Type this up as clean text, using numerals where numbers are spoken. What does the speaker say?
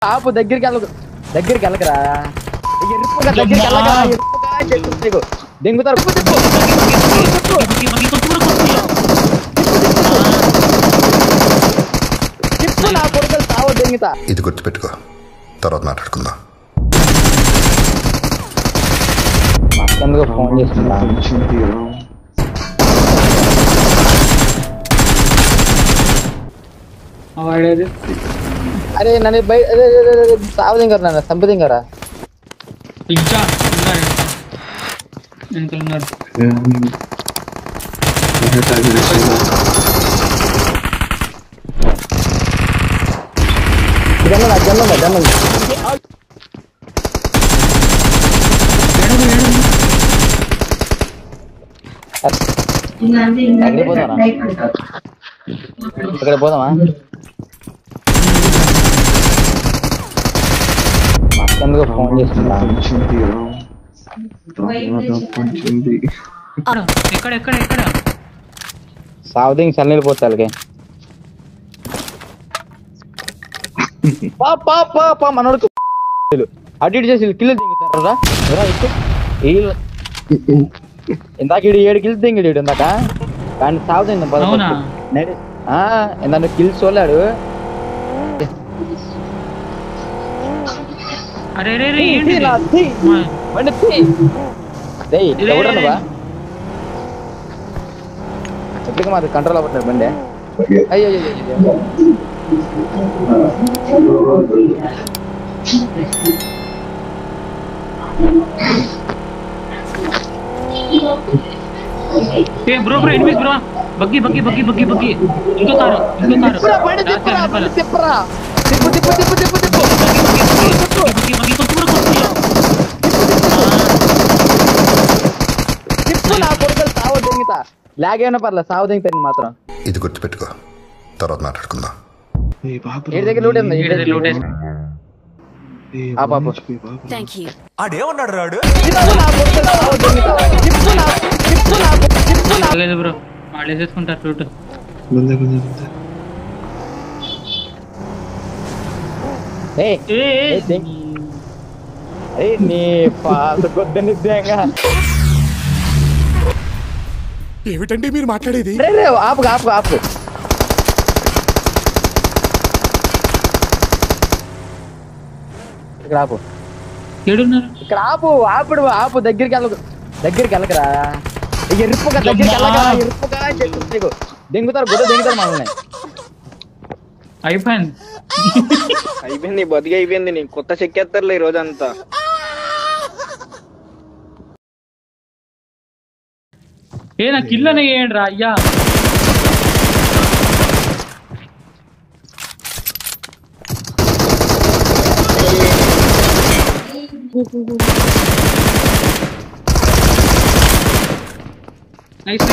ఆపు దగ్గరికి వెళ్ళకరా ఎరుపుగా దగ్గరికి వెళ్ళకరా ఎరుపుగా నీకు దెంగుతారు తిప్పు నా కొడుకులు సావు దెంగుతా ఇది గుర్తుపెట్టుకో తర్వాత మాట్లాడుకుందాం ఎందుకు ఫోన్ చేసుకుంటా అరే నన్ను బయట సావు దింగారు నన్ను చంపు దింగారా ఇక్కడ పోదామా ఎందుకు ఫోన్ చేసుకుంటా సావుదింగ్ చల్లనీళ్ళు పోతాలకి మనోడు అటు ఇటు చేసి కిల్లు దింగుతారా ఇందాక 7 కిల్స్ దింగాడు ఇందాక కానీ సావుదింగ్ నన్ను కిల్స్ చూడాడు ఎప్పటికీ మాది కంట్రోల్ అవ్వట్లేదు బండి అయ్యో బ్రో ఎనిమిస్ బ్రో బగ్గి ఇంకో కారు తిప్పరా తిప్పు నా కొడుకులు సావు దెంగుతా లాగ్ అయినా పర్లేదు సావు దెంగుతాను మాత్రం ఇది గుర్తుపెట్టుకో తర్వాత మాట్లాడుకుందాం ఏడు దగ్గర లూట్ ఉంది ఆడేమన్నాడు రాడు బ్రో వాళ్ళేసేసుకుంటారు ఫ్రూట్ నీ పాత కొద్ది నిజంగా ఏమిటండి మీరు మాట్లాడేది ఆపు ఇక్కడ ఆపు ఇక్కడ ఆపు దగ్గరికి వెళ్ళకరా ఎరుపుగా దగ్గరికి వెళ్ళకరా ఎరుపుగా నీకు దెంగుతారు మనల్ని అయిపోయింది బతికి అయిపోయింది నీకు కొత్త చెక్కేస్తారులే ఈ రోజంతా నా కిల్లనే ఏంటి రా అయ్యా నైస్